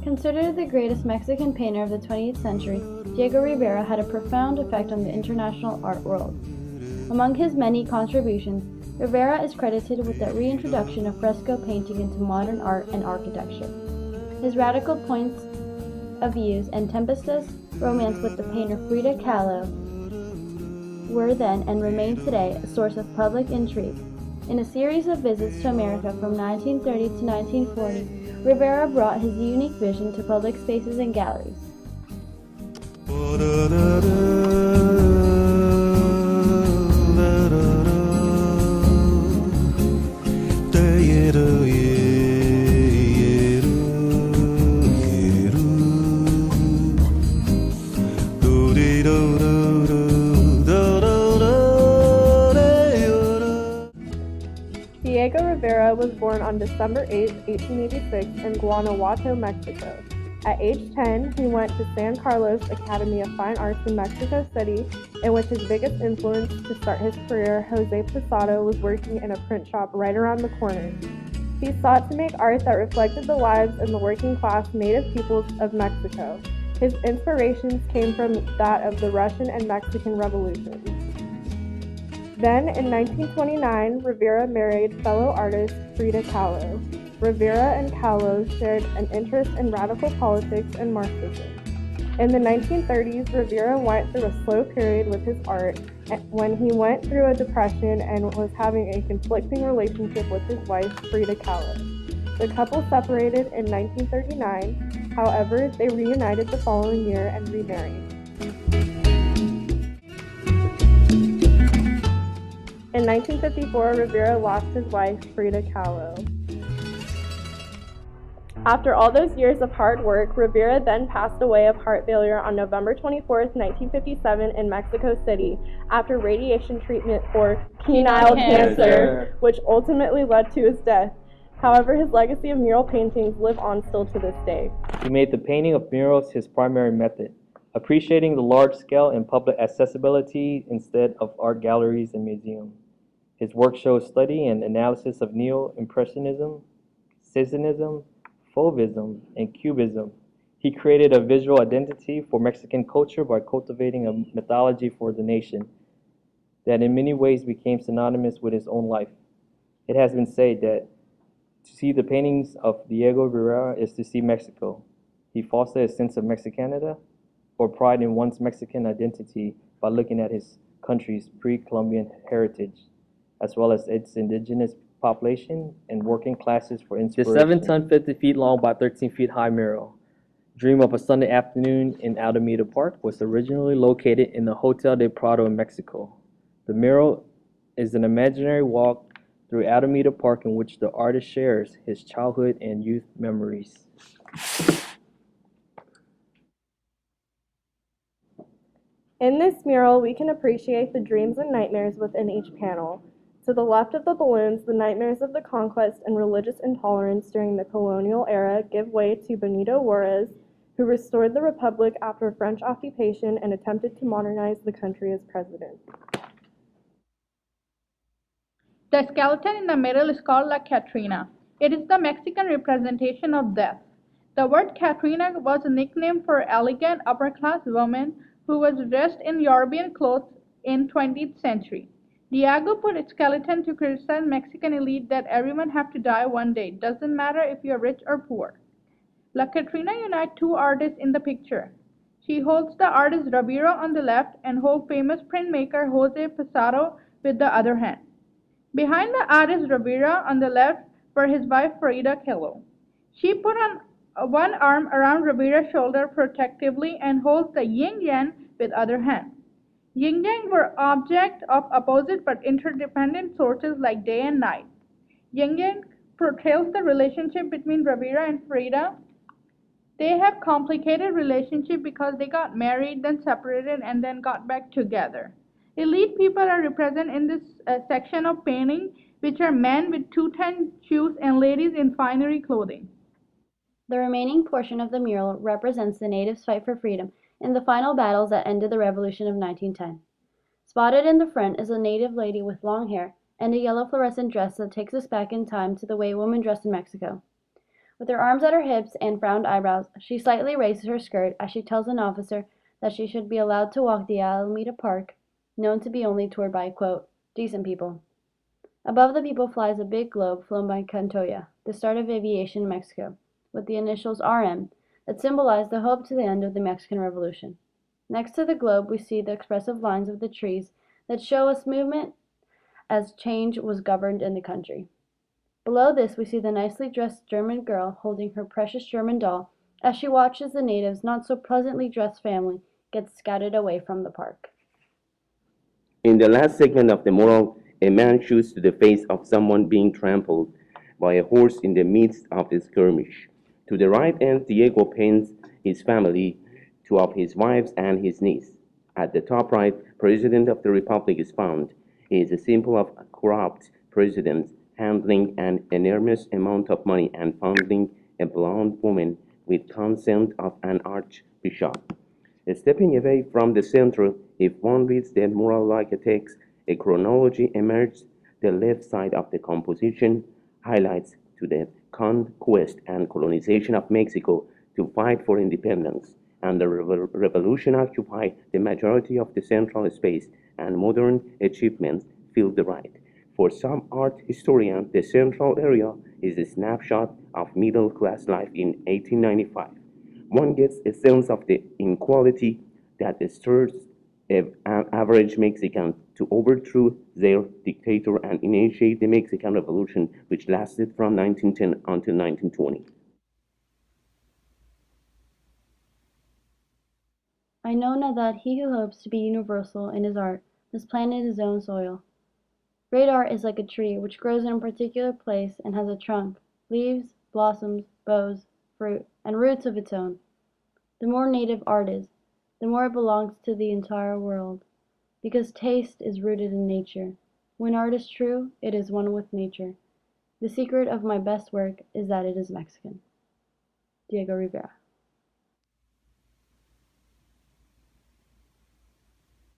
Considered the greatest Mexican painter of the 20th century, Diego Rivera had a profound effect on the international art world. Among his many contributions, Rivera is credited with the reintroduction of fresco painting into modern art and architecture. His radical points of views and tempestuous romance with the painter Frida Kahlo were then and remain today a source of public intrigue. In a series of visits to America from 1930 to 1940, Rivera brought his unique vision to public spaces and galleries. Diego Rivera was born on December 8, 1886 in Guanajuato, Mexico. At age 10, he went to San Carlos Academy of Fine Arts in Mexico City, in which his biggest influence to start his career, Jose Posada, was working in a print shop right around the corner. He sought to make art that reflected the lives and the working class native peoples of Mexico. His inspirations came from that of the Russian and Mexican revolutions. Then, in 1929, Rivera married fellow artist Frida Kahlo. Rivera and Kahlo shared an interest in radical politics and Marxism. In the 1930s, Rivera went through a slow period with his art when he went through a depression and was having a conflicting relationship with his wife, Frida Kahlo. The couple separated in 1939, however, they reunited the following year and remarried. In 1954, Rivera lost his wife, Frida Kahlo. After all those years of hard work, Rivera then passed away of heart failure on November 24, 1957 in Mexico City after radiation treatment for penile cancer, which ultimately led to his death. However, his legacy of mural paintings live on still to this day. He made the painting of murals his primary method, appreciating the large scale and public accessibility instead of art galleries and museums. His work shows study and analysis of Neo-Impressionism, Cessanism, Fauvism, and Cubism. He created a visual identity for Mexican culture by cultivating a mythology for the nation that in many ways became synonymous with his own life. It has been said that to see the paintings of Diego Rivera is to see Mexico. He fostered a sense of Mexicanity or pride in one's Mexican identity by looking at his country's pre-Columbian heritage, as well as its indigenous population and working classes for inspiration. The 7-ton, 50 feet long by 13 feet high mural, Dream of a Sunday Afternoon in Alameda Park, was originally located in the Hotel del Prado in Mexico. The mural is an imaginary walk through Alameda Park in which the artist shares his childhood and youth memories. In this mural, we can appreciate the dreams and nightmares within each panel. To the left of the balloons, the nightmares of the conquest and religious intolerance during the colonial era give way to Benito Juarez, who restored the republic after French occupation and attempted to modernize the country as president. The skeleton in the middle is called La Catrina. It is the Mexican representation of death. The word Catrina was a nickname for elegant upper-class woman who was dressed in European clothes in 20th century. Diego put its skeleton to criticize Mexican elite that everyone have to die one day, doesn't matter if you're rich or poor. La Catrina unites two artists in the picture. She holds the artist Rivera on the left and holds famous printmaker Jose Posada with the other hand. Behind the artist Rivera on the left were his wife Frida Kahlo. She put on one arm around Rivera's shoulder protectively and holds the yin-yang with other hand. Yin-yang were objects of opposite but interdependent sources like day and night. Yin-yang portrays the relationship between Rivera and Frida. They have complicated relationship because they got married, then separated, and then got back together. Elite people are represented in this section of painting, which are men with two-ton shoes and ladies in finery clothing. The remaining portion of the mural represents the natives' fight for freedom in the final battles that ended the Revolution of 1910. Spotted in the front is a native lady with long hair and a yellow fluorescent dress that takes us back in time to the way women dressed in Mexico. With her arms at her hips and frowned eyebrows, she slightly raises her skirt as she tells an officer that she should be allowed to walk the Alameda Park, known to be only toured by, quote, decent people. Above the people flies a big globe flown by Cantoya, the start of aviation in Mexico, with the initials RM that symbolize the hope to the end of the Mexican Revolution. Next to the globe, we see the expressive lines of the trees that show us movement as change was governed in the country. Below this, we see the nicely dressed German girl holding her precious German doll as she watches the natives' not so pleasantly dressed family get scattered away from the park. In the last segment of the mural, a man shoots to the face of someone being trampled by a horse in the midst of the skirmish. To the right end, Diego paints his family, two of his wives and his niece. At the top right, President of the Republic is found. He is a symbol of a corrupt president handling an enormous amount of money and fondling a blonde woman with consent of an archbishop. Stepping away from the center, if one reads the mural like a text, a chronology emerges. The left side of the composition highlights to the conquest and colonization of Mexico to fight for independence, and the revolution occupied the majority of the central space, and modern achievements fill the right. For some art historians, the central area is a snapshot of middle-class life in 1895. One gets a sense of the inequality that stirs an average Mexican to overthrow their dictator and initiate the Mexican Revolution, which lasted from 1910 until 1920. I know now that he who hopes to be universal in his art must plant in his own soil. Great art is like a tree which grows in a particular place and has a trunk, leaves, blossoms, boughs, fruit, and roots of its own. The more native art is, the more it belongs to the entire world, because taste is rooted in nature. When art is true, it is one with nature. The secret of my best work is that it is Mexican. Diego Rivera.